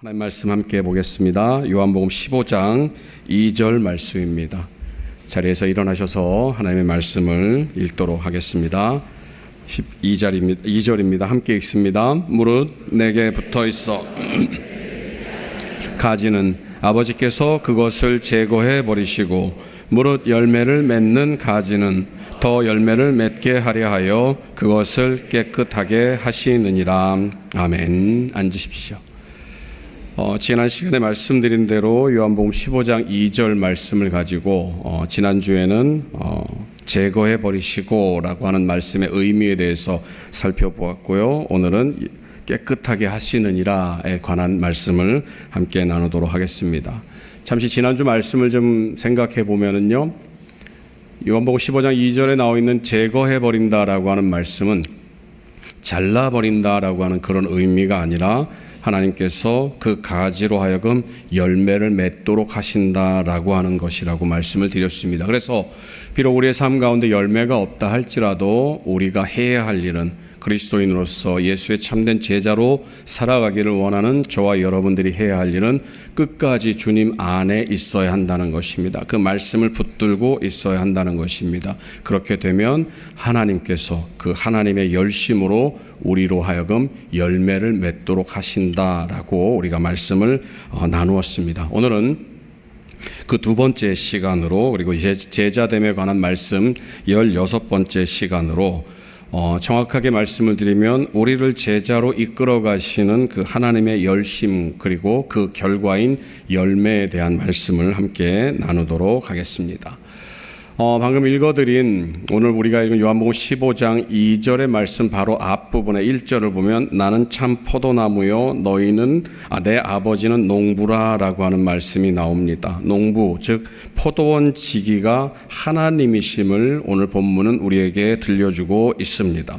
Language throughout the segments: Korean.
하나님 말씀 함께 보겠습니다. 요한복음 15장 2절 말씀입니다. 자리에서 일어나셔서 하나님의 말씀을 읽도록 하겠습니다. 2절입니다. 함께 읽습니다. 무릇 내게 붙어 있어 가지는 아버지께서 그것을 제거해 버리시고 무릇 열매를 맺는 가지는 더 열매를 맺게 하려 하여 그것을 깨끗하게 하시느니라. 아멘. 앉으십시오. 지난 시간에 말씀드린 대로 요한복음 15장 2절 말씀을 가지고 지난주에는 제거해 버리시고 라고 하는 말씀의 의미에 대해서 살펴보았고요. 오늘은 깨끗하게 하시느니라에 관한 말씀을 함께 나누도록 하겠습니다. 잠시 지난주 말씀을 좀 생각해 보면은요, 요한복음 15장 2절에 나와 있는 제거해 버린다라고 하는 말씀은 잘라 버린다라고 하는 그런 의미가 아니라 하나님께서 그 가지로 하여금 열매를 맺도록 하신다라고 하는 것이라고 말씀을 드렸습니다. 그래서 비록 우리의 삶 가운데 열매가 없다 할지라도 우리가 해야 할 일은 그리스도인으로서 예수의 참된 제자로 살아가기를 원하는 저와 여러분들이 해야 할 일은 끝까지 주님 안에 있어야 한다는 것입니다. 그 말씀을 붙들고 있어야 한다는 것입니다. 그렇게 되면 하나님께서 그 하나님의 열심으로 우리로 하여금 열매를 맺도록 하신다라고 우리가 말씀을 나누었습니다. 오늘은 그 두 번째 시간으로, 그리고 이제 제자됨에 관한 말씀 16번째 시간으로 정확하게 말씀을 드리면 우리를 제자로 이끌어 가시는 그 하나님의 열심, 그리고 그 결과인 열매에 대한 말씀을 함께 나누도록 하겠습니다. 방금 읽어드린 오늘 우리가 읽은 요한복음 15장 2절의 말씀 바로 앞부분의 1절을 보면 나는 참 포도나무요 너희는 내 아버지는 농부라 라고 하는 말씀이 나옵니다. 농부, 즉 포도원 지기가 하나님이심을 오늘 본문은 우리에게 들려주고 있습니다.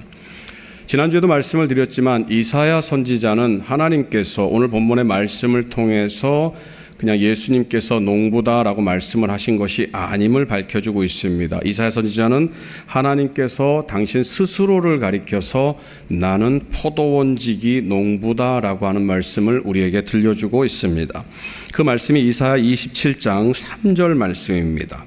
지난주에도 말씀을 드렸지만 이사야 선지자는 하나님께서 오늘 본문의 말씀을 통해서 그냥 예수님께서 농부다라고 말씀을 하신 것이 아님을 밝혀주고 있습니다. 이사야 선지자는 하나님께서 당신 스스로를 가리켜서 나는 포도원지기 농부다라고 하는 말씀을 우리에게 들려주고 있습니다. 그 말씀이 이사야 27장 3절 말씀입니다.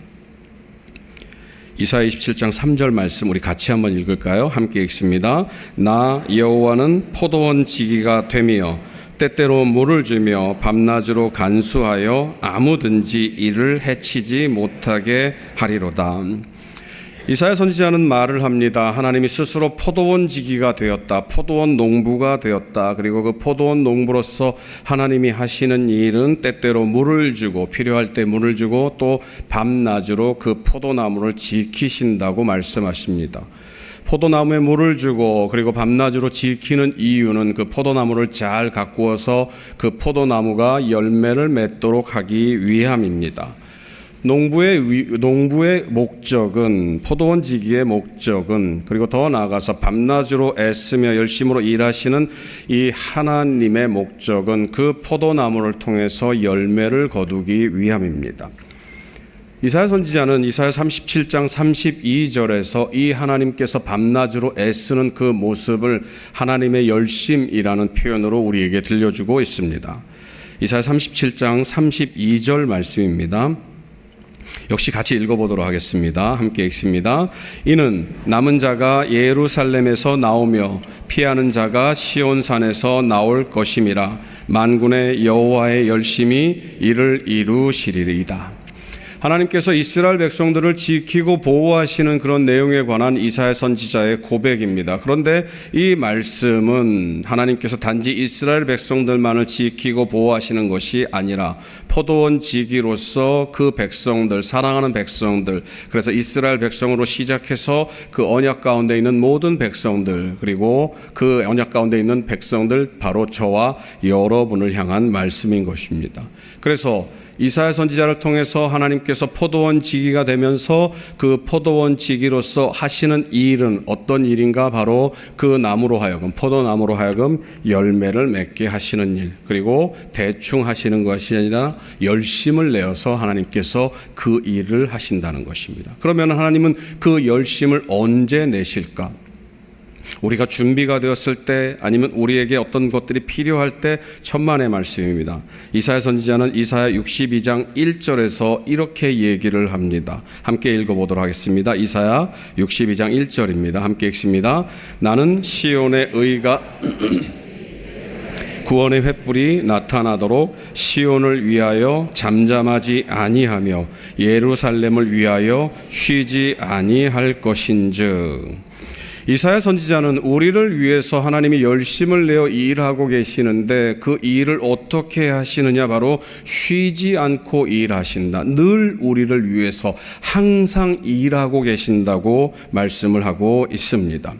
이사야 27장 3절 말씀 우리 같이 한번 읽을까요? 함께 읽습니다. 나 여호와는 포도원지기가 되며 때때로 물을 주며 밤낮으로 간수하여 아무든지 이를 해치지 못하게 하리로다. 이사야 선지자는 말을 합니다. 하나님이 스스로 포도원 지기가 되었다. 포도원 농부가 되었다. 그리고 그 포도원 농부로서 하나님이 하시는 일은 때때로 물을 주고 필요할 때 물을 주고 또 밤낮으로 그 포도나무를 지키신다고 말씀하십니다. 포도나무에 물을 주고 그리고 밤낮으로 지키는 이유는 그 포도나무를 잘 가꾸어서 그 포도나무가 열매를 맺도록 하기 위함입니다. 농부의 목적은, 포도원 지기의 목적은, 그리고 더 나아가서 밤낮으로 애쓰며 열심으로 일하시는 이 하나님의 목적은 그 포도나무를 통해서 열매를 거두기 위함입니다. 이사야 선지자는 이사야 37장 32절에서 이 하나님께서 밤낮으로 애쓰는 그 모습을 하나님의 열심이라는 표현으로 우리에게 들려주고 있습니다. 이사야 37장 32절 말씀입니다. 역시 같이 읽어보도록 하겠습니다. 함께 읽습니다. 이는 남은 자가 예루살렘에서 나오며 피하는 자가 시온산에서 나올 것임이라. 만군의 여호와의 열심이 이를 이루시리이다. 하나님께서 이스라엘 백성들을 지키고 보호하시는 그런 내용에 관한 이사야 선지자의 고백입니다. 그런데 이 말씀은 하나님께서 단지 이스라엘 백성들만을 지키고 보호하시는 것이 아니라 포도원 지기로서 그 백성들, 사랑하는 백성들, 그래서 이스라엘 백성으로 시작해서 그 언약 가운데 있는 모든 백성들, 그리고 그 언약 가운데 있는 백성들, 바로 저와 여러분을 향한 말씀인 것입니다. 그래서 이사야 선지자를 통해서 하나님께서 포도원 지기가 되면서 그 포도원 지기로서 하시는 일은 어떤 일인가? 바로 그 나무로 하여금, 포도나무로 하여금 열매를 맺게 하시는 일, 그리고 대충 하시는 것이 아니라 열심을 내어서 하나님께서 그 일을 하신다는 것입니다. 그러면 하나님은 그 열심을 언제 내실까? 우리가 준비가 되었을 때 아니면 우리에게 어떤 것들이 필요할 때 천만의 말씀입니다. 이사야 선지자는 이사야 62장 1절에서 이렇게 얘기를 합니다. 함께 읽어보도록 하겠습니다. 이사야 62장 1절입니다. 함께 읽습니다. 나는 시온의 의가 구원의 횃불이 나타나도록 시온을 위하여 잠잠하지 아니하며 예루살렘을 위하여 쉬지 아니할 것인즉. 이사야 선지자는 우리를 위해서 하나님이 열심을 내어 일하고 계시는데 그 일을 어떻게 하시느냐, 바로 쉬지 않고 일하신다. 늘 우리를 위해서 항상 일하고 계신다고 말씀을 하고 있습니다.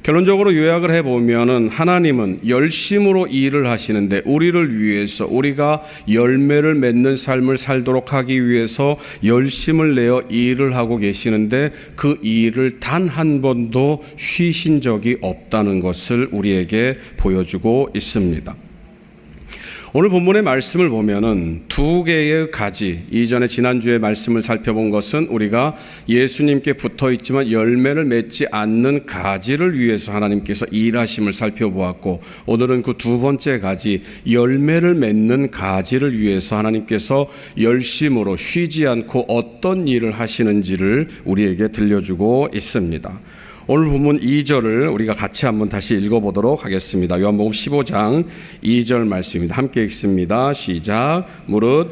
결론적으로 요약을 해보면은 하나님은 열심으로 일을 하시는데 우리를 위해서, 우리가 열매를 맺는 삶을 살도록 하기 위해서 열심을 내어 일을 하고 계시는데 그 일을 단 한 번도 쉬신 적이 없다는 것을 우리에게 보여주고 있습니다. 오늘 본문의 말씀을 보면은 두 개의 가지, 이전에 지난주에 말씀을 살펴본 것은 우리가 예수님께 붙어 있지만 열매를 맺지 않는 가지를 위해서 하나님께서 일하심을 살펴보았고, 오늘은 그 두 번째 가지, 열매를 맺는 가지를 위해서 하나님께서 열심으로 쉬지 않고 어떤 일을 하시는지를 우리에게 들려주고 있습니다. 오늘 본문 2절을 우리가 같이 한번 다시 읽어보도록 하겠습니다. 요한복음 15장 2절 말씀입니다. 함께 읽습니다. 시작. 무릇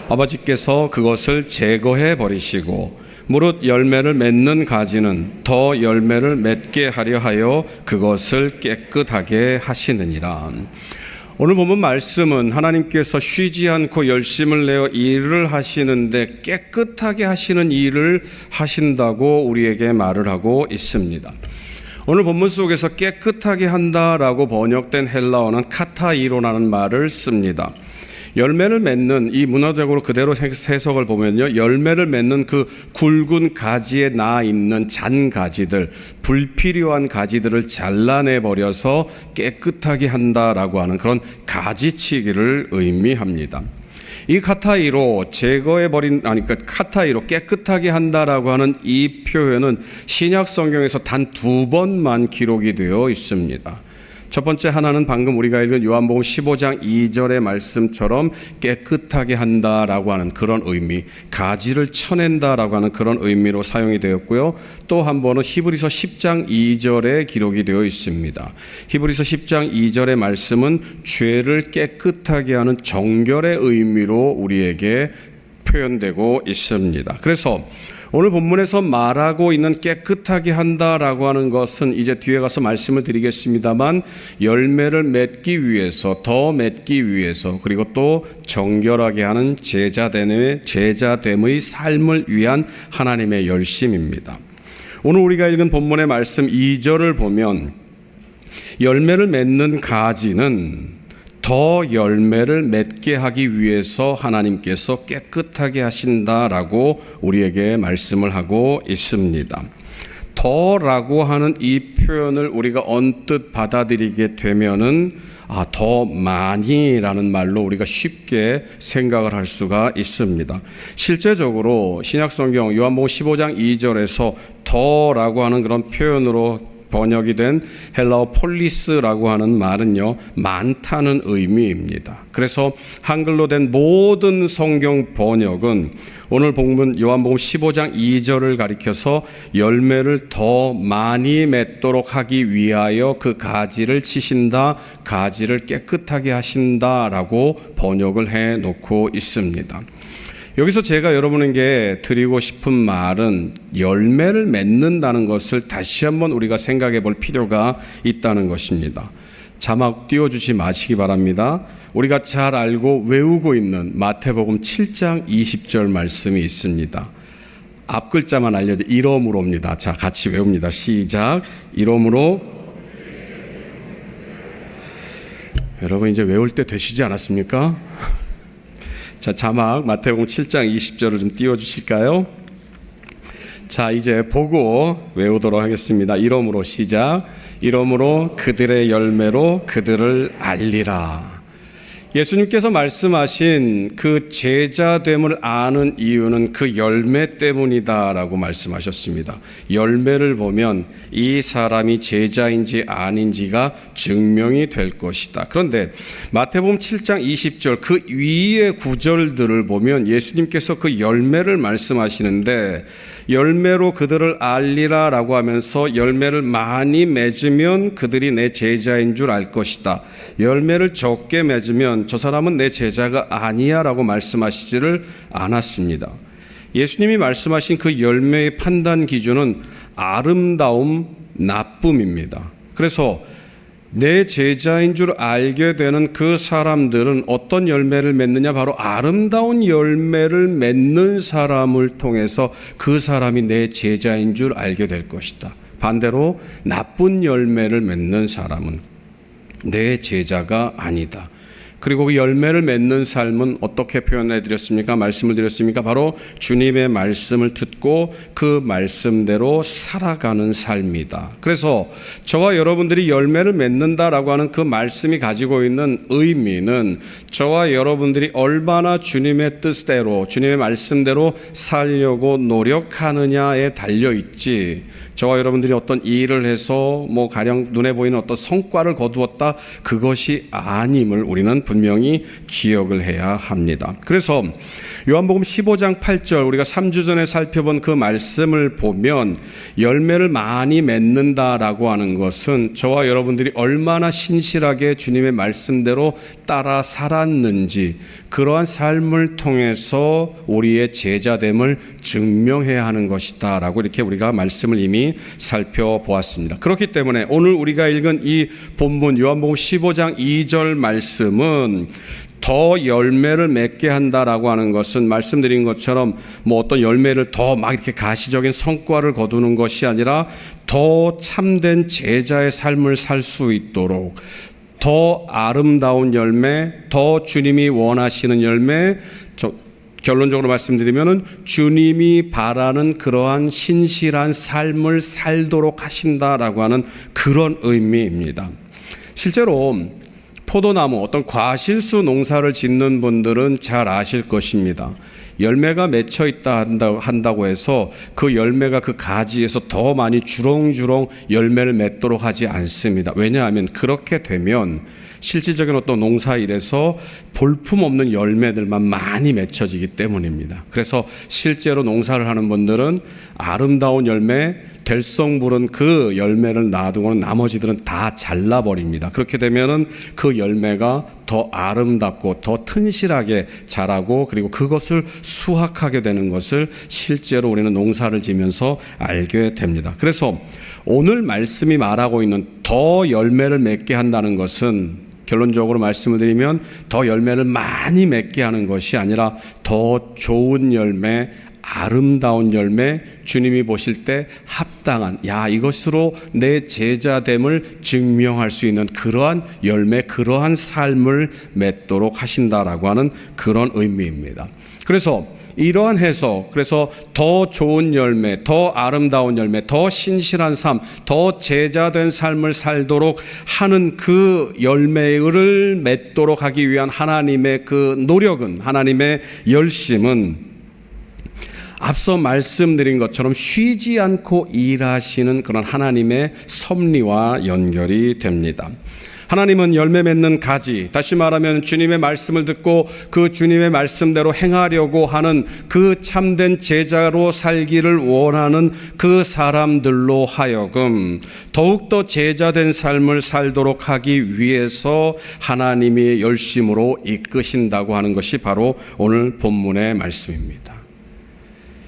아버지께서 그것을 제거해 버리시고 무릇 열매를 맺는 가지는 더 열매를 맺게 하려 하여 그것을 깨끗하게 하시느니라. 오늘 보면 말씀은 하나님께서 쉬지 않고 열심을 내어 일을 하시는데 깨끗하게 하시는 일을 하신다고 우리에게 말을 하고 있습니다. 오늘 본문 속에서 깨끗하게 한다라고 번역된 헬라어는 카타이로라는 말을 씁니다. 열매를 맺는, 이 문화적으로 그대로 해석을 보면요, 열매를 맺는 그 굵은 가지에 나 있는 잔 가지들, 불필요한 가지들을 잘라내 버려서 깨끗하게 한다라고 하는 그런 가지치기를 의미합니다. 이 카타이로 제거해버린, 카타이로 깨끗하게 한다라고 하는 이 표현은 신약 성경에서 단 2번만 기록이 되어 있습니다. 첫 번째 하나는 방금 우리가 읽은 요한복음 15장 2절의 말씀처럼 깨끗하게 한다라고 하는 그런 의미, 가지를 쳐낸다라고 하는 그런 의미로 사용이 되었고요. 또 한 번은 히브리서 10장 2절에 기록이 되어 있습니다. 히브리서 10장 2절의 말씀은 죄를 깨끗하게 하는 정결의 의미로 우리에게 표현되고 있습니다. 그래서 오늘 본문에서 말하고 있는 깨끗하게 한다라고 하는 것은 이제 뒤에 가서 말씀을 드리겠습니다만, 열매를 맺기 위해서, 더 맺기 위해서, 그리고 또 정결하게 하는 제자됨의 삶을 위한 하나님의 열심입니다. 오늘 우리가 읽은 본문의 말씀 2절을 보면 열매를 맺는 가지는 더 열매를 맺게 하기 위해서 하나님께서 깨끗하게 하신다라고 우리에게 말씀을 하고 있습니다. 더라고 하는 이 표현을 우리가 언뜻 받아들이게 되면은 더 많이라는 말로 우리가 쉽게 생각을 할 수가 있습니다. 실제적으로 신약성경 요한복음 15장 2절에서 더라고 하는 그런 표현으로 번역이 된 헬라어 폴리스라고 하는 말은요, 많다는 의미입니다. 그래서 한글로 된 모든 성경 번역은 오늘 본문 요한복음 15장 2절을 가리켜서 열매를 더 많이 맺도록 하기 위하여 그 가지를 치신다, 가지를 깨끗하게 하신다라고 번역을 해 놓고 있습니다. 여기서 제가 여러분에게 드리고 싶은 말은 열매를 맺는다는 것을 다시 한번 우리가 생각해 볼 필요가 있다는 것입니다. 자막 띄워주지 마시기 바랍니다. 우리가 잘 알고 외우고 있는 마태복음 7장 20절 말씀이 있습니다. 앞 글자만 알려드려 이러므로입니다. 자, 같이 외웁니다. 시작. 이러므로. 여러분 이제 외울 때 되시지 않았습니까? 자, 자막 마태복음 7장 20절을 좀 띄워주실까요? 자, 이제 보고 외우도록 하겠습니다. 이러므로 시작. 이러므로 그들의 열매로 그들을 알리라. 예수님께서 말씀하신 그 제자됨을 아는 이유는 그 열매 때문이다라고 말씀하셨습니다. 열매를 보면 이 사람이 제자인지 아닌지가 증명이 될 것이다. 그런데 마태복음 7장 20절 그 위의 구절들을 보면 예수님께서 그 열매를 말씀하시는데 열매로 그들을 알리라 라고 하면서 열매를 많이 맺으면 그들이 내 제자인 줄 알 것이다. 열매를 적게 맺으면 저 사람은 내 제자가 아니야 라고 말씀하시지를 않았습니다. 예수님이 말씀하신 그 열매의 판단 기준은 아름다움, 나쁨입니다. 그래서 내 제자인 줄 알게 되는 그 사람들은 어떤 열매를 맺느냐? 바로 아름다운 열매를 맺는 사람을 통해서 그 사람이 내 제자인 줄 알게 될 것이다. 반대로 나쁜 열매를 맺는 사람은 내 제자가 아니다. 그리고 그 열매를 맺는 삶은 어떻게 표현해 드렸습니까? 말씀을 드렸습니까? 바로 주님의 말씀을 듣고 그 말씀대로 살아가는 삶이다. 그래서 저와 여러분들이 열매를 맺는다라고 하는 그 말씀이 가지고 있는 의미는 저와 여러분들이 얼마나 주님의 뜻대로 주님의 말씀대로 살려고 노력하느냐에 달려있지, 저와 여러분들이 어떤 일을 해서 가령 눈에 보이는 어떤 성과를 거두었다, 그것이 아님을 우리는 분명히 기억을 해야 합니다. 그래서 요한복음 15장 8절 우리가 3주 전에 살펴본 그 말씀을 보면 열매를 많이 맺는다라고 하는 것은 저와 여러분들이 얼마나 신실하게 주님의 말씀대로 따라 살았는지, 그러한 삶을 통해서 우리의 제자됨을 증명해야 하는 것이다 라고 이렇게 우리가 말씀을 이미 살펴보았습니다. 그렇기 때문에 오늘 우리가 읽은 이 본문 요한복음 15장 2절 말씀은 더 열매를 맺게 한다라고 하는 것은 말씀드린 것처럼 어떤 열매를 더 막 이렇게 가시적인 성과를 거두는 것이 아니라 더 참된 제자의 삶을 살 수 있도록 더 아름다운 열매, 더 주님이 원하시는 열매, 결론적으로 말씀드리면은 주님이 바라는 그러한 신실한 삶을 살도록 하신다라고 하는 그런 의미입니다. 실제로 포도나무, 어떤 과실수 농사를 짓는 분들은 잘 아실 것입니다. 열매가 맺혀 있다 한다고 해서 그 열매가 그 가지에서 더 많이 주렁주렁 열매를 맺도록 하지 않습니다. 왜냐하면 그렇게 되면 실질적인 어떤 농사일에서 볼품없는 열매들만 많이 맺혀지기 때문입니다. 그래서 실제로 농사를 하는 분들은 아름다운 열매, 될성부른 그 열매를 놔두고는 나머지들은 다 잘라버립니다. 그렇게 되면은 그 열매가 더 아름답고 더 튼실하게 자라고, 그리고 그것을 수확하게 되는 것을 실제로 우리는 농사를 지면서 알게 됩니다. 그래서 오늘 말씀이 말하고 있는 더 열매를 맺게 한다는 것은, 결론적으로 말씀을 드리면 더 열매를 많이 맺게 하는 것이 아니라 더 좋은 열매, 아름다운 열매, 주님이 보실 때 합당한, 이것으로 내 제자됨을 증명할 수 있는 그러한 열매, 그러한 삶을 맺도록 하신다라고 하는 그런 의미입니다. 그래서 이러한 해석, 그래서 더 좋은 열매, 더 아름다운 열매, 더 신실한 삶, 더 제자된 삶을 살도록 하는 그 열매를 맺도록 하기 위한 하나님의 그 노력은, 하나님의 열심은 앞서 말씀드린 것처럼 쉬지 않고 일하시는 그런 하나님의 섭리와 연결이 됩니다. 하나님은 열매 맺는 가지, 다시 말하면 주님의 말씀을 듣고 그 주님의 말씀대로 행하려고 하는 그 참된 제자로 살기를 원하는 그 사람들로 하여금 더욱더 제자된 삶을 살도록 하기 위해서 하나님이 열심으로 이끄신다고 하는 것이 바로 오늘 본문의 말씀입니다.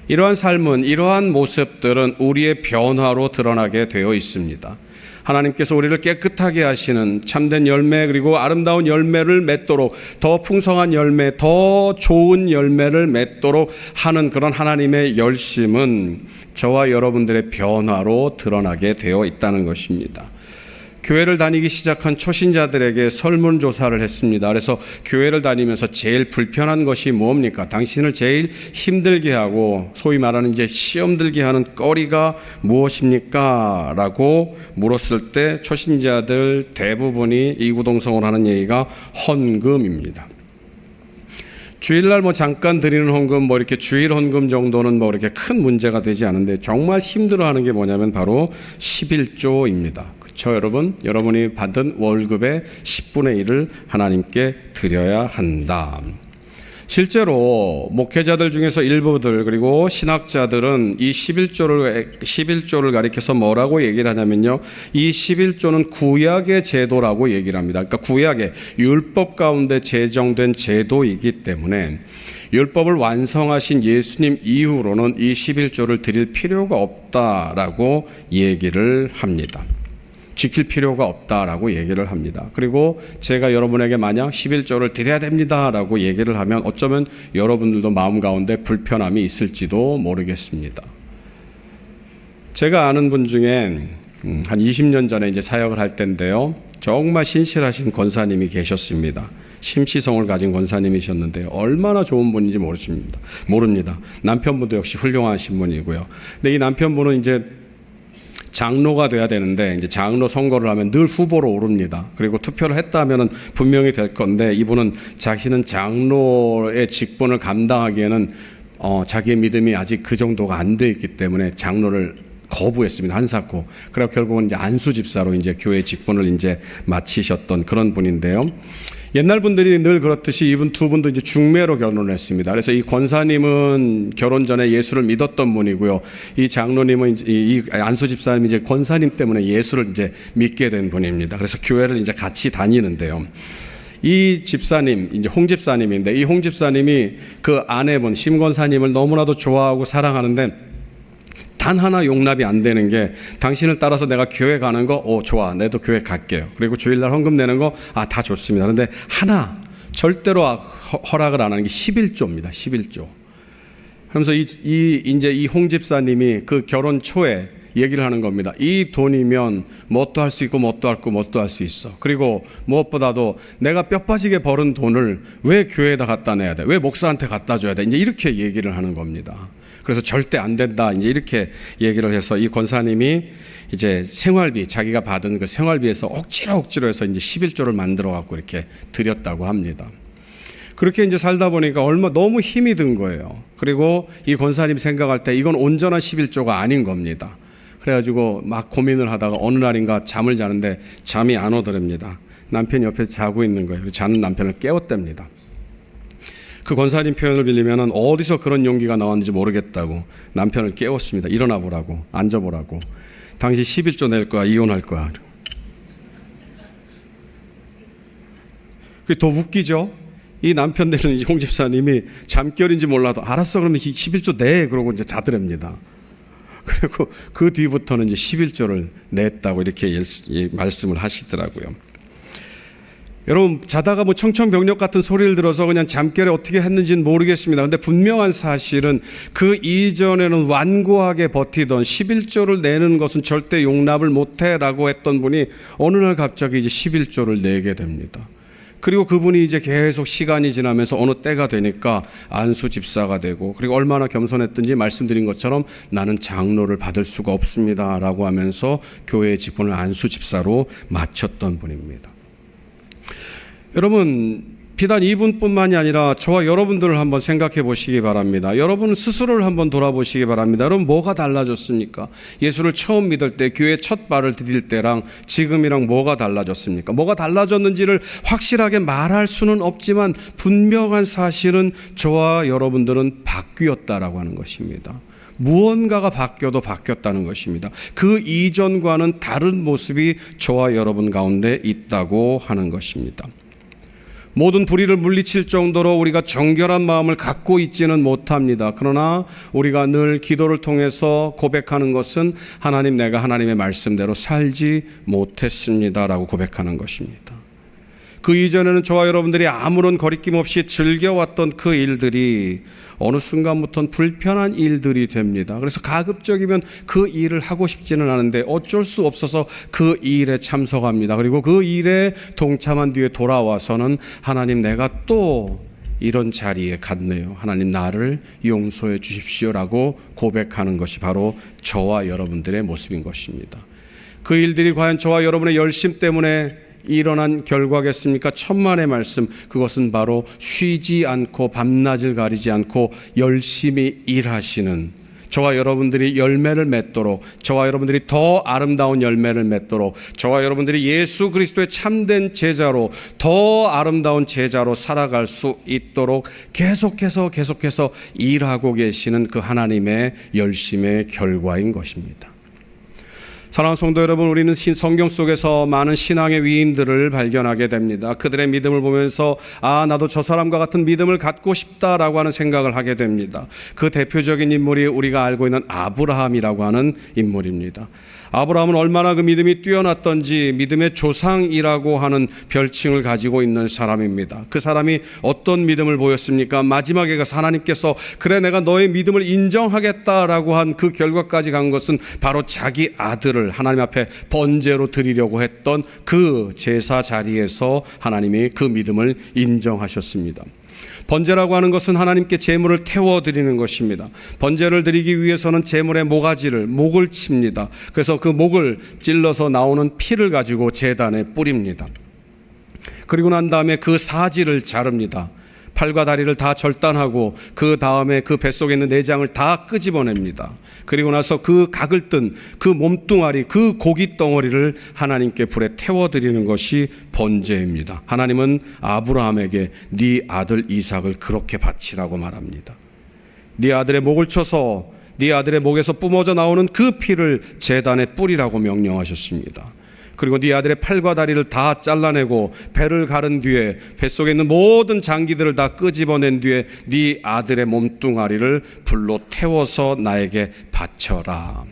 이러한 삶은, 이러한 모습들은 우리의 변화로 드러나게 되어 있습니다. 하나님께서 우리를 깨끗하게 하시는 참된 열매, 그리고 아름다운 열매를 맺도록, 더 풍성한 열매, 더 좋은 열매를 맺도록 하는 그런 하나님의 열심은 저와 여러분들의 변화로 드러나게 되어 있다는 것입니다. 교회를 다니기 시작한 초신자들에게 설문조사를 했습니다. 그래서 교회를 다니면서 제일 불편한 것이 뭡니까? 당신을 제일 힘들게 하고 소위 말하는 이제 시험 들게 하는 거리가 무엇입니까? 라고 물었을 때 초신자들 대부분이 이구동성으로 하는 얘기가 헌금입니다. 주일날 잠깐 드리는 헌금, 이렇게 주일 헌금 정도는 이렇게 큰 문제가 되지 않은데 정말 힘들어하는 게 뭐냐면 바로 11조입니다. 그렇죠, 여러분? 여러분이 받은 월급의 10분의 1을 하나님께 드려야 한다. 실제로 목회자들 중에서 일부들 그리고 신학자들은 이 11조를 가리켜서 뭐라고 얘기를 하냐면요. 이 11조는 구약의 제도라고 얘기를 합니다. 그러니까 구약의 율법 가운데 제정된 제도이기 때문에 율법을 완성하신 예수님 이후로는 이 11조를 드릴 필요가 없다라고 얘기를 합니다. 지킬 필요가 없다라고 얘기를 합니다. 그리고 제가 여러분에게 만약 11조를 드려야 됩니다라고 얘기를 하면 어쩌면 여러분들도 마음 가운데 불편함이 있을지도 모르겠습니다. 제가 아는 분 중에 한 20년 전에 이제 사역을 할 때인데요. 정말 신실하신 권사님이 계셨습니다. 심시성을 가진 권사님이셨는데 얼마나 좋은 분인지 모릅니다. 남편분도 역시 훌륭하신 분이고요. 근데 이 남편분은 이제 장로가 돼야 되는데 이제 장로 선거를 하면 늘 후보로 오릅니다. 그리고 투표를 했다 하면은 분명히 될 건데 이분은 자신은 장로의 직분을 감당하기에는 자기의 믿음이 아직 그 정도가 안 돼 있기 때문에 장로를 거부했습니다. 한사코. 그래서 결국은 이제 안수 집사로 이제 교회 직분을 이제 마치셨던 그런 분인데요. 옛날 분들이 늘 그렇듯이 이분 두 분도 이제 중매로 결혼을 했습니다. 그래서 이 권사님은 결혼 전에 예수를 믿었던 분이고요. 이 장로님은 이 안수 집사님이 이제 권사님 때문에 예수를 이제 믿게 된 분입니다. 그래서 교회를 이제 같이 다니는데요. 이 집사님, 이제 홍 집사님인데 이 홍 집사님이 그 아내분 심 권사님을 너무나도 좋아하고 사랑하는데 단 하나 용납이 안 되는 게 당신을 따라서 내가 교회 가는 거 좋아. 나도 교회 갈게요. 그리고 주일날 헌금 내는 거 다 좋습니다. 그런데 하나 절대로 허락을 안 하는 게 11조입니다. 11조. 그러면서 이제 이 홍 집사님이 그 결혼 초에 얘기를 하는 겁니다. 이 돈이면 뭣도 할 수 있고 뭣도 할 수 있어. 그리고 무엇보다도 내가 뼈 빠지게 벌은 돈을 왜 교회에다 갖다 내야 돼? 왜 목사한테 갖다 줘야 돼? 이제 이렇게 얘기를 하는 겁니다. 그래서 절대 안 된다. 이제 이렇게 얘기를 해서 이 권사님이 이제 생활비, 자기가 받은 그 생활비에서 억지로 해서 이제 11조를 만들어 갖고 이렇게 드렸다고 합니다. 그렇게 이제 살다 보니까 너무 힘이 든 거예요. 그리고 이 권사님 생각할 때 이건 온전한 11조가 아닌 겁니다. 그래가지고 막 고민을 하다가 어느 날인가 잠을 자는데 잠이 안 오더랍니다. 남편이 옆에서 자고 있는 거예요. 자는 남편을 깨웠답니다. 그 권사님 표현을 빌리면 어디서 그런 용기가 나왔는지 모르겠다고 남편을 깨웠습니다. 일어나 보라고, 앉아보라고. 당신 11조 낼 거야, 이혼할 거야. 그게 더 웃기죠? 이 남편 되는 홍 집사님이 잠결인지 몰라도 알았어, 그러면 11조 내. 그러고 이제 자더랍니다. 그리고 그 뒤부터는 이제 11조를 냈다고 이렇게 말씀을 하시더라고요. 여러분, 자다가 청천벽력 같은 소리를 들어서 그냥 잠결에 어떻게 했는지는 모르겠습니다. 근데 분명한 사실은 그 이전에는 완고하게 버티던 11조를 내는 것은 절대 용납을 못해라고 했던 분이 어느 날 갑자기 이제 11조를 내게 됩니다. 그리고 그분이 이제 계속 시간이 지나면서 어느 때가 되니까 안수 집사가 되고, 그리고 얼마나 겸손했든지 말씀드린 것처럼 나는 장로를 받을 수가 없습니다라고 하면서 교회의 직분을 안수 집사로 마쳤던 분입니다. 여러분, 비단 이분뿐만이 아니라 저와 여러분들을 한번 생각해 보시기 바랍니다. 여러분 스스로를 한번 돌아보시기 바랍니다. 여러분, 뭐가 달라졌습니까? 예수를 처음 믿을 때, 교회 첫 발을 디딜 때랑 지금이랑 뭐가 달라졌습니까? 뭐가 달라졌는지를 확실하게 말할 수는 없지만 분명한 사실은 저와 여러분들은 바뀌었다라고 하는 것입니다. 무언가가 바뀌어도 바뀌었다는 것입니다. 그 이전과는 다른 모습이 저와 여러분 가운데 있다고 하는 것입니다. 모든 불의를 물리칠 정도로 우리가 정결한 마음을 갖고 있지는 못합니다. 그러나 우리가 늘 기도를 통해서 고백하는 것은 하나님, 내가 하나님의 말씀대로 살지 못했습니다라고 고백하는 것입니다. 그 이전에는 저와 여러분들이 아무런 거리낌 없이 즐겨왔던 그 일들이 어느 순간부터는 불편한 일들이 됩니다. 그래서 가급적이면 그 일을 하고 싶지는 않은데 어쩔 수 없어서 그 일에 참석합니다. 그리고 그 일에 동참한 뒤에 돌아와서는 하나님, 내가 또 이런 자리에 갔네요. 하나님, 나를 용서해 주십시오라고 고백하는 것이 바로 저와 여러분들의 모습인 것입니다. 그 일들이 과연 저와 여러분의 열심 때문에 일어난 결과겠습니까? 천만의 말씀, 그것은 바로 쉬지 않고 밤낮을 가리지 않고 열심히 일하시는 저와 여러분들이 열매를 맺도록, 저와 여러분들이 더 아름다운 열매를 맺도록, 저와 여러분들이 예수 그리스도의 참된 제자로, 더 아름다운 제자로 살아갈 수 있도록 계속해서 일하고 계시는 그 하나님의 열심의 결과인 것입니다. 사랑하는 성도 여러분, 우리는 성경 속에서 많은 신앙의 위인들을 발견하게 됩니다. 그들의 믿음을 보면서 나도 저 사람과 같은 믿음을 갖고 싶다라고 하는 생각을 하게 됩니다. 그 대표적인 인물이 우리가 알고 있는 아브라함이라고 하는 인물입니다. 아브라함은 얼마나 그 믿음이 뛰어났던지 믿음의 조상이라고 하는 별칭을 가지고 있는 사람입니다. 그 사람이 어떤 믿음을 보였습니까? 마지막에 가서 하나님께서 그래, 내가 너의 믿음을 인정하겠다라고 한 그 결과까지 간 것은 바로 자기 아들을 하나님 앞에 번제로 드리려고 했던 그 제사 자리에서 하나님이 그 믿음을 인정하셨습니다. 번제라고 하는 것은 하나님께 제물을 태워드리는 것입니다. 번제를 드리기 위해서는 제물의 목을 칩니다. 그래서 그 목을 찔러서 나오는 피를 가지고 제단에 뿌립니다. 그리고 난 다음에 그 사지를 자릅니다. 팔과 다리를 다 절단하고 그 다음에 그 뱃속에 있는 내장을 다 끄집어냅니다. 그리고 나서 그 각을 뜬 그 몸뚱아리, 그 고기 덩어리를 하나님께 불에 태워드리는 것이 번제입니다. 하나님은 아브라함에게 네 아들 이삭을 그렇게 바치라고 말합니다. 네 아들의 목을 쳐서 네 아들의 목에서 뿜어져 나오는 그 피를 제단에 뿌리라고 명령하셨습니다. 그리고 네 아들의 팔과 다리를 다 잘라내고 배를 가른 뒤에 뱃속에 있는 모든 장기들을 다 끄집어낸 뒤에 네 아들의 몸뚱아리를 불로 태워서 나에게 바쳐라.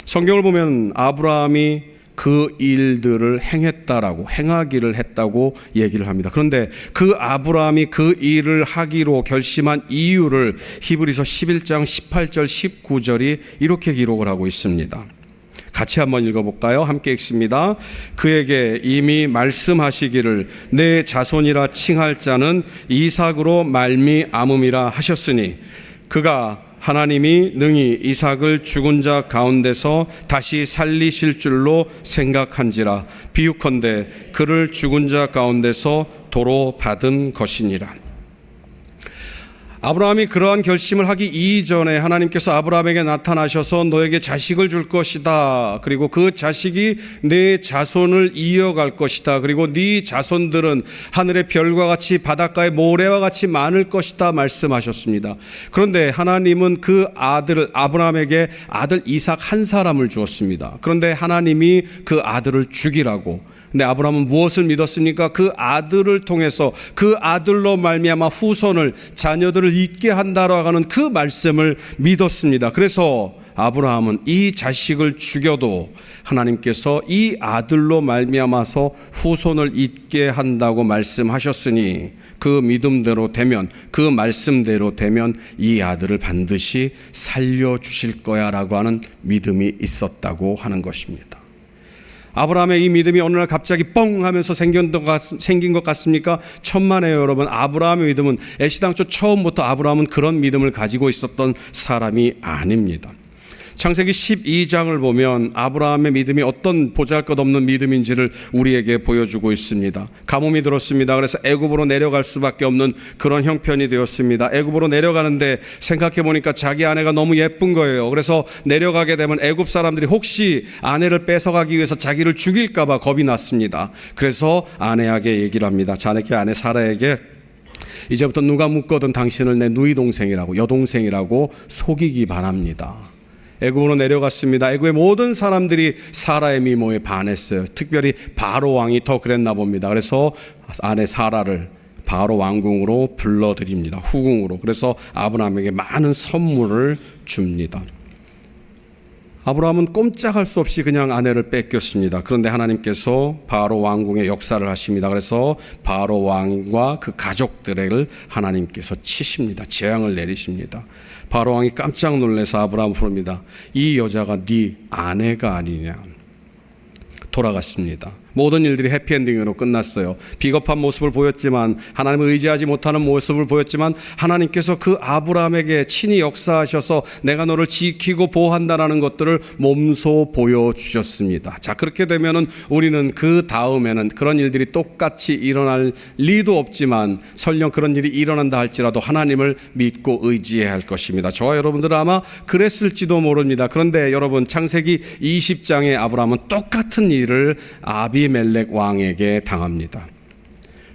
성경을 보면 아브라함이 그 일들을 행하기를 했다고 얘기를 합니다. 그런데 그 아브라함이 그 일을 하기로 결심한 이유를 히브리서 11장 18절 19절이 이렇게 기록을 하고 있습니다. 같이 한번 읽어볼까요? 함께 읽습니다. 그에게 이미 말씀하시기를 내 자손이라 칭할 자는 이삭으로 말미암음이라 하셨으니 그가 하나님이 능히 이삭을 죽은 자 가운데서 다시 살리실 줄로 생각한지라 비유컨대 그를 죽은 자 가운데서 도로 받은 것이니라. 아브라함이 그러한 결심을 하기 이전에 하나님께서 아브라함에게 나타나셔서 너에게 자식을 줄 것이다. 그리고 그 자식이 내 자손을 이어갈 것이다. 그리고 네 자손들은 하늘의 별과 같이 바닷가의 모래와 같이 많을 것이다 말씀하셨습니다. 그런데 하나님은 그 아들을 아브라함에게 아들 이삭 한 사람을 주었습니다. 그런데 하나님이 그 아들을 죽이라고. 근데 아브라함은 무엇을 믿었습니까? 그 아들을 통해서 그 아들로 말미암아 후손을 자녀들을 잇게 한다라고 하는 그 말씀을 믿었습니다. 그래서 아브라함은 이 자식을 죽여도 하나님께서 이 아들로 말미암아서 후손을 잇게 한다고 말씀하셨으니 그 믿음대로 되면, 그 말씀대로 되면 이 아들을 반드시 살려주실 거야 라고 하는 믿음이 있었다고 하는 것입니다. 아브라함의 이 믿음이 어느 날 갑자기 뻥 하면서 생긴 것 같습니까? 천만에요, 여러분. 아브라함의 믿음은 애시당초 처음부터 아브라함은 그런 믿음을 가지고 있었던 사람이 아닙니다. 창세기 12장을 보면 아브라함의 믿음이 어떤 보잘것없는 믿음인지를 우리에게 보여주고 있습니다. 가뭄이 들었습니다. 그래서 애굽으로 내려갈 수밖에 없는 그런 형편이 되었습니다. 애굽으로 내려가는데 생각해 보니까 자기 아내가 너무 예쁜 거예요. 그래서 내려가게 되면 애굽 사람들이 혹시 아내를 뺏어가기 위해서 자기를 죽일까 봐 겁이 났습니다. 그래서 아내에게 얘기를 합니다. 자네의 아내 사라에게 이제부터 누가 묻거든 당신을 내 누이 동생이라고, 여동생이라고 속이기 바랍니다. 애굽으로 내려갔습니다. 애굽의 모든 사람들이 사라의 미모에 반했어요. 특별히 바로 왕이 더 그랬나 봅니다. 그래서 아내 사라를 바로 왕궁으로 불러들입니다. 후궁으로. 그래서 아브라함에게 많은 선물을 줍니다. 아브라함은 꼼짝할 수 없이 그냥 아내를 뺏겼습니다. 그런데 하나님께서 바로 왕궁의 역사를 하십니다. 그래서 바로 왕과 그 가족들을 하나님께서 치십니다. 재앙을 내리십니다. 바로 왕이 깜짝 놀라서 아브라함을 부릅니다. 이 여자가 네 아내가 아니냐. 돌아갔습니다. 모든 일들이 해피엔딩으로 끝났어요. 비겁한 모습을 보였지만, 하나님을 의지하지 못하는 모습을 보였지만, 하나님께서 그 아브라함에게 친히 역사하셔서 내가 너를 지키고 보호한다라는 것들을 몸소 보여주셨습니다. 자, 그렇게 되면은 우리는 그 다음에는 그런 일들이 똑같이 일어날 리도 없지만, 설령 그런 일이 일어난다 할지라도 하나님을 믿고 의지해야 할 것입니다. 저와 여러분들은 아마 그랬을지도 모릅니다. 그런데 여러분, 창세기 20장의 아브라함은 똑같은 일을 아비멜렉 왕에게 당합니다.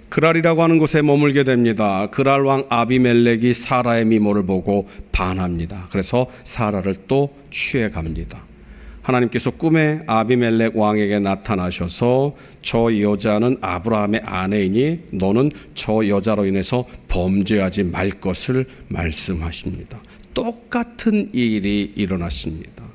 그랄이라고 하는 곳에 머물게 됩니다. 그랄 왕 아비멜렉이 사라의 미모를 보고 반합니다. 그래서 사라를 또 취해갑니다. 하나님께서 꿈에 아비멜렉 왕에게 나타나셔서 저 여자는 아브라함의 아내이니 너는 저 여자로 인해서 범죄하지 말 것을 말씀하십니다. 똑같은 일이 일어났습니다.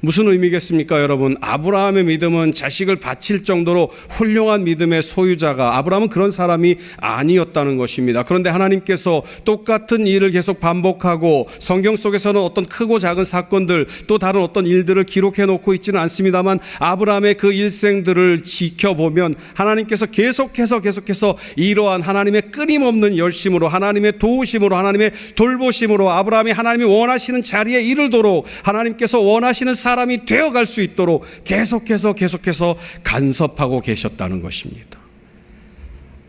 무슨 의미겠습니까, 여러분? 아브라함의 믿음은 자식을 바칠 정도로 훌륭한 믿음의 소유자가, 아브라함은 그런 사람이 아니었다는 것입니다. 그런데 하나님께서 똑같은 일을 계속 반복하고, 성경 속에서는 어떤 크고 작은 사건들, 또 다른 어떤 일들을 기록해 놓고 있지는 않습니다만, 아브라함의 그 일생들을 지켜보면 하나님께서 계속해서 이러한 하나님의 끊임없는 열심으로, 하나님의 도우심으로, 하나님의 돌보심으로 아브라함이 하나님이 원하시는 자리에 이르도록, 하나님께서 원하시는 사람이 되어갈 수 있도록 계속해서 간섭하고 계셨다는 것입니다.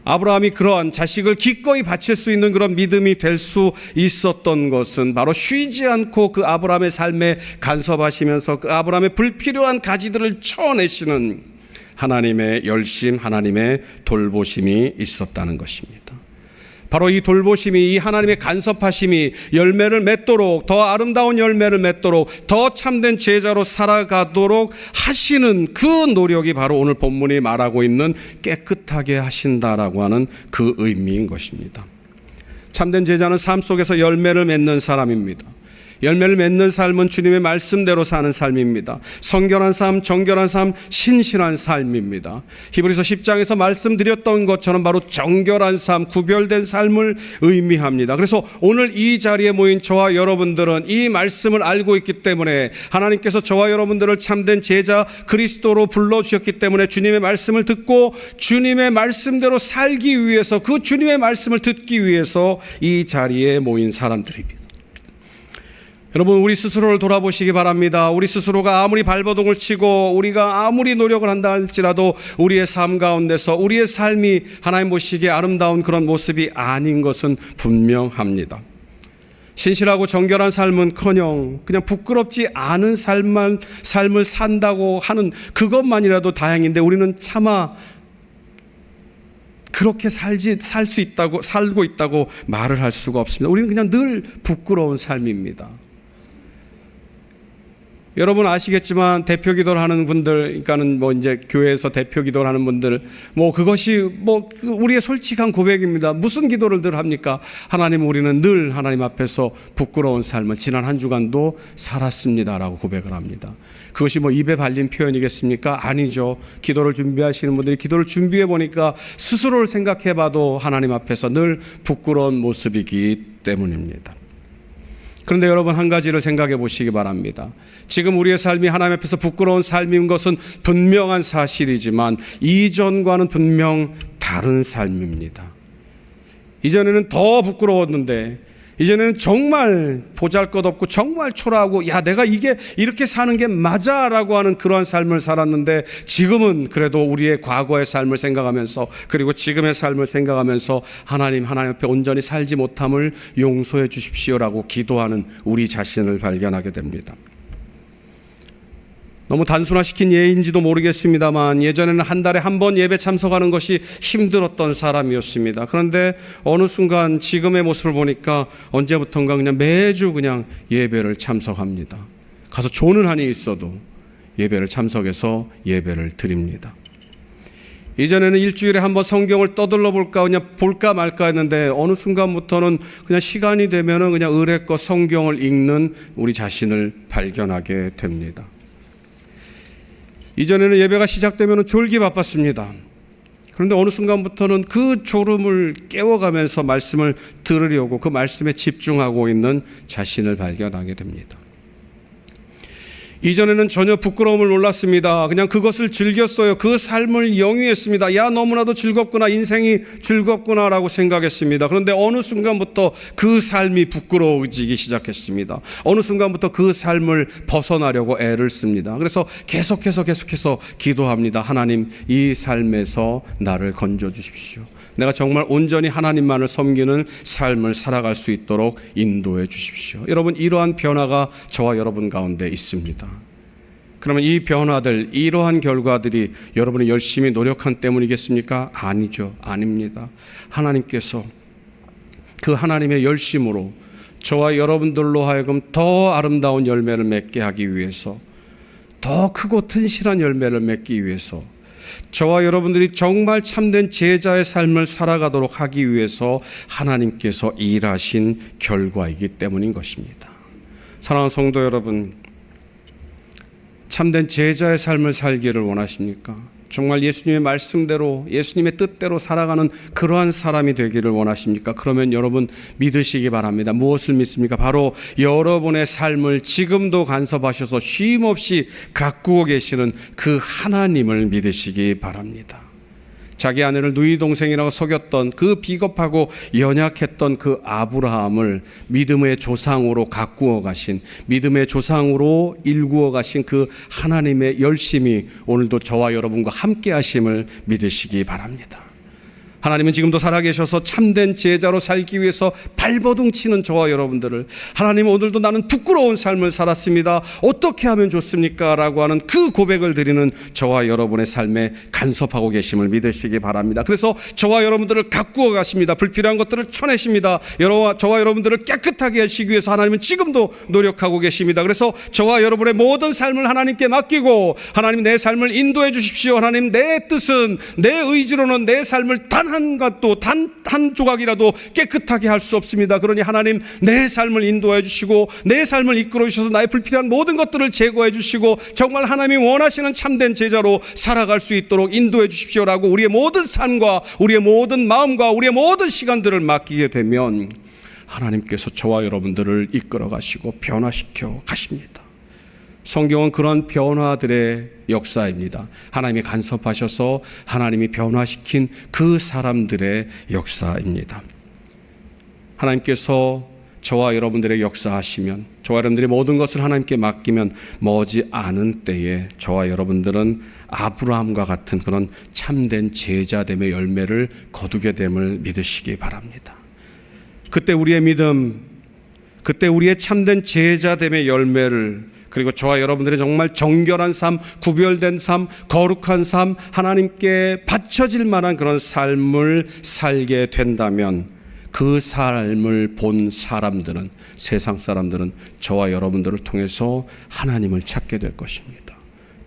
아브라함이 그러한 자식을 기꺼이 바칠 수 있는 그런 믿음이 될 수 있었던 것은 바로 쉬지 않고 그 아브라함의 삶에 간섭하시면서 그 아브라함의 불필요한 가지들을 쳐내시는 하나님의 열심, 하나님의 돌보심이 있었다는 것입니다. 바로 이 돌보심이, 이 하나님의 간섭하심이 열매를 맺도록, 더 아름다운 열매를 맺도록, 더 참된 제자로 살아가도록 하시는 그 노력이 바로 오늘 본문이 말하고 있는 깨끗하게 하신다라고 하는 그 의미인 것입니다. 참된 제자는 삶 속에서 열매를 맺는 사람입니다. 열매를 맺는 삶은 주님의 말씀대로 사는 삶입니다. 성결한 삶, 정결한 삶, 신실한 삶입니다. 히브리서 10장에서 말씀드렸던 것처럼 바로 정결한 삶, 구별된 삶을 의미합니다. 그래서 오늘 이 자리에 모인 저와 여러분들은 이 말씀을 알고 있기 때문에, 하나님께서 저와 여러분들을 참된 제자 그리스도로 불러주셨기 때문에 주님의 말씀을 듣고 주님의 말씀대로 살기 위해서, 그 주님의 말씀을 듣기 위해서 이 자리에 모인 사람들입니다. 여러분, 우리 스스로를 돌아보시기 바랍니다. 우리 스스로가 아무리 발버둥을 치고 우리가 아무리 노력을 한다 할지라도 우리의 삶 가운데서 우리의 삶이 하나님 보시기에 아름다운 그런 모습이 아닌 것은 분명합니다. 신실하고 정결한 삶은커녕 그냥 부끄럽지 않은 삶을 산다고 하는 그것만이라도 다행인데, 우리는 차마 그렇게 살고 있다고 말을 할 수가 없습니다. 우리는 그냥 늘 부끄러운 삶입니다. 여러분 아시겠지만 대표 기도를 하는 분들, 그러니까는 이제 교회에서 대표 기도를 하는 분들, 그것이 우리의 솔직한 고백입니다. 무슨 기도를 늘 합니까? 하나님, 우리는 늘 하나님 앞에서 부끄러운 삶을 지난 한 주간도 살았습니다라고 고백을 합니다. 그것이 입에 발린 표현이겠습니까? 아니죠. 기도를 준비하시는 분들이 기도를 준비해 보니까 스스로를 생각해 봐도 하나님 앞에서 늘 부끄러운 모습이기 때문입니다. 그런데 여러분, 한 가지를 생각해 보시기 바랍니다. 지금 우리의 삶이 하나님 앞에서 부끄러운 삶인 것은 분명한 사실이지만 이전과는 분명 다른 삶입니다. 이전에는 더 부끄러웠는데, 이전에는 정말 보잘것없고 정말 초라하고, 내가 이렇게 사는 게 맞아 라고 하는 그러한 삶을 살았는데, 지금은 그래도 우리의 과거의 삶을 생각하면서, 그리고 지금의 삶을 생각하면서 하나님 앞에 온전히 살지 못함을 용서해 주십시오라고 기도하는 우리 자신을 발견하게 됩니다. 너무 단순화시킨 예인지도 모르겠습니다만, 예전에는 한 달에 한 번 예배 참석하는 것이 힘들었던 사람이었습니다. 그런데 어느 순간 지금의 모습을 보니까 언제부턴가 그냥 매주 그냥 예배를 참석합니다. 가서 조는 한이 있어도 예배를 참석해서 예배를 드립니다. 이전에는 일주일에 한번 성경을 떠들러 볼까 그냥 볼까 말까 했는데 어느 순간부터는 그냥 시간이 되면은 그냥 의례껏 성경을 읽는 우리 자신을 발견하게 됩니다. 이전에는 예배가 시작되면은 졸기 바빴습니다. 그런데 어느 순간부터는 그 졸음을 깨워가면서 말씀을 들으려고 그 말씀에 집중하고 있는 자신을 발견하게 됩니다. 이전에는 전혀 부끄러움을 몰랐습니다. 그냥 그것을 즐겼어요. 그 삶을 영위했습니다. 야, 너무나도 즐겁구나. 인생이 즐겁구나라고 생각했습니다. 그런데 어느 순간부터 그 삶이 부끄러워지기 시작했습니다. 어느 순간부터 그 삶을 벗어나려고 애를 씁니다. 그래서 계속해서 기도합니다. 하나님, 이 삶에서 나를 건져주십시오. 내가 정말 온전히 하나님만을 섬기는 삶을 살아갈 수 있도록 인도해 주십시오. 여러분, 이러한 변화가 저와 여러분 가운데 있습니다. 그러면 이 변화들, 이러한 결과들이 여러분이 열심히 노력한 때문이겠습니까? 아니죠. 아닙니다. 하나님께서 그 하나님의 열심으로 저와 여러분들로 하여금 더 아름다운 열매를 맺게 하기 위해서, 더 크고 튼실한 열매를 맺기 위해서, 저와 여러분들이 정말 참된 제자의 삶을 살아가도록 하기 위해서 하나님께서 일하신 결과이기 때문인 것입니다. 사랑하는 성도 여러분, 참된 제자의 삶을 살기를 원하십니까? 정말 예수님의 말씀대로, 예수님의 뜻대로 살아가는 그러한 사람이 되기를 원하십니까? 그러면 여러분 믿으시기 바랍니다. 무엇을 믿습니까? 바로 여러분의 삶을 지금도 간섭하셔서 쉼없이 가꾸고 계시는 그 하나님을 믿으시기 바랍니다. 자기 아내를 누이 동생이라고 속였던 그 비겁하고 연약했던 그 아브라함을 믿음의 조상으로 가꾸어 가신, 믿음의 조상으로 일구어 가신 그 하나님의 열심이 오늘도 저와 여러분과 함께 하심을 믿으시기 바랍니다. 하나님은 지금도 살아계셔서 참된 제자로 살기 위해서 발버둥 치는 저와 여러분들을, 하나님은 오늘도 나는 부끄러운 삶을 살았습니다. 어떻게 하면 좋습니까? 라고 하는 그 고백을 드리는 저와 여러분의 삶에 간섭하고 계심을 믿으시기 바랍니다. 그래서 저와 여러분들을 가꾸어 가십니다. 불필요한 것들을 쳐내십니다. 저와 여러분들을 깨끗하게 하시기 위해서 하나님은 지금도 노력하고 계십니다. 그래서 저와 여러분의 모든 삶을 하나님께 맡기고, 하나님 내 삶을 인도해 주십시오. 하나님 내 뜻은, 내 의지로는 내 삶을 단 한 것도, 단 한 조각이라도 깨끗하게 할 수 없습니다. 그러니 하나님 내 삶을 인도해 주시고, 내 삶을 이끌어 주셔서 나의 불필요한 모든 것들을 제거해 주시고, 정말 하나님이 원하시는 참된 제자로 살아갈 수 있도록 인도해 주십시오라고 우리의 모든 삶과 우리의 모든 마음과 우리의 모든 시간들을 맡기게 되면 하나님께서 저와 여러분들을 이끌어 가시고 변화시켜 가십니다. 성경은 그런 변화들의 역사입니다. 하나님이 간섭하셔서 하나님이 변화시킨 그 사람들의 역사입니다. 하나님께서 저와 여러분들의 역사하시면, 저와 여러분들의 모든 것을 하나님께 맡기면 머지 않은 때에 저와 여러분들은 아브라함과 같은 그런 참된 제자됨의 열매를 거두게 됨을 믿으시기 바랍니다. 그때 우리의 믿음, 그때 우리의 참된 제자됨의 열매를, 그리고 저와 여러분들의 정말 정결한 삶, 구별된 삶, 거룩한 삶, 하나님께 바쳐질 만한 그런 삶을 살게 된다면 그 삶을 본 사람들은, 세상 사람들은 저와 여러분들을 통해서 하나님을 찾게 될 것입니다.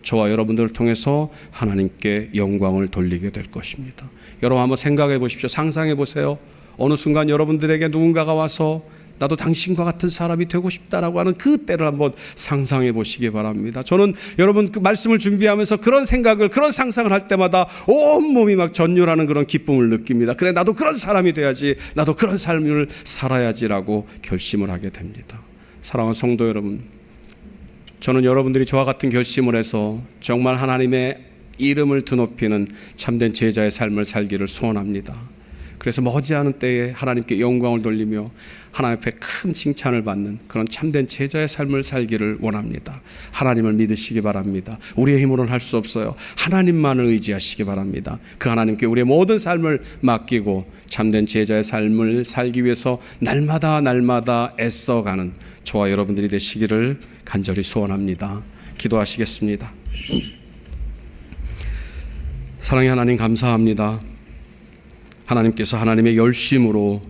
저와 여러분들을 통해서 하나님께 영광을 돌리게 될 것입니다. 여러분 한번 생각해 보십시오. 상상해 보세요. 어느 순간 여러분들에게 누군가가 와서 나도 당신과 같은 사람이 되고 싶다라고 하는 그 때를 한번 상상해 보시기 바랍니다. 저는 여러분 그 말씀을 준비하면서 그런 생각을, 그런 상상을 할 때마다 온몸이 막 전율하는 그런 기쁨을 느낍니다. 그래, 나도 그런 사람이 돼야지, 나도 그런 삶을 살아야지라고 결심을 하게 됩니다. 사랑하는 성도 여러분, 저는 여러분들이 저와 같은 결심을 해서 정말 하나님의 이름을 드높이는 참된 제자의 삶을 살기를 소원합니다. 그래서 머지않은 때에 하나님께 영광을 돌리며 하나님 앞에 큰 칭찬을 받는 그런 참된 제자의 삶을 살기를 원합니다. 하나님을 믿으시기 바랍니다. 우리의 힘으로는 할 수 없어요. 하나님만을 의지하시기 바랍니다. 그 하나님께 우리의 모든 삶을 맡기고 참된 제자의 삶을 살기 위해서 날마다 애써가는 저와 여러분들이 되시기를 간절히 소원합니다. 기도하시겠습니다. 사랑의 하나님, 감사합니다. 하나님께서 하나님의 열심으로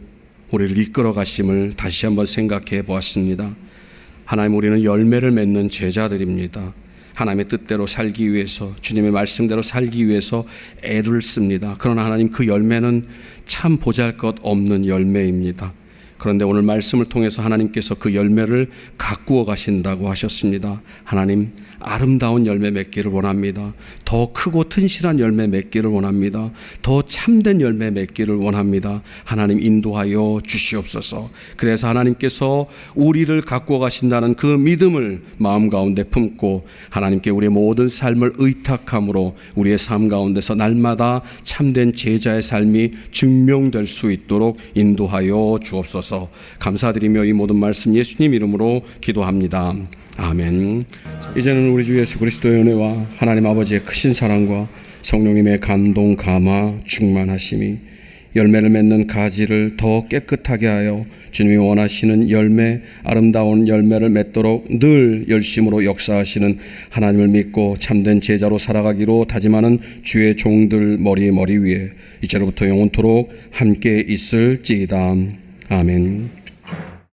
우리를 이끌어 가심을 다시 한번 생각해 보았습니다. 하나님, 우리는 열매를 맺는 제자들입니다. 하나님의 뜻대로 살기 위해서, 주님의 말씀대로 살기 위해서 애를 씁니다. 그러나 하나님, 그 열매는 참 보잘것없는 열매입니다. 그런데 오늘 말씀을 통해서 하나님께서 그 열매를 가꾸어 가신다고 하셨습니다. 하나님, 아름다운 열매 맺기를 원합니다. 더 크고 튼실한 열매 맺기를 원합니다. 더 참된 열매 맺기를 원합니다. 하나님, 인도하여 주시옵소서. 그래서 하나님께서 우리를 가꾸어 가신다는 그 믿음을 마음 가운데 품고 하나님께 우리의 모든 삶을 의탁함으로 우리의 삶 가운데서 날마다 참된 제자의 삶이 증명될 수 있도록 인도하여 주옵소서. 감사드리며 이 모든 말씀 예수님 이름으로 기도합니다. 아멘. 이제는 우리 주 예수 그리스도의 은혜와 하나님 아버지의 크신 사랑과 성령님의 감동, 감화, 충만하심이 열매를 맺는 가지를 더 깨끗하게 하여 주님이 원하시는 열매, 아름다운 열매를 맺도록 늘 열심으로 역사하시는 하나님을 믿고 참된 제자로 살아가기로 다짐하는 주의 종들 머리 위에 이제로부터 영원토록 함께 있을지이다. 아멘.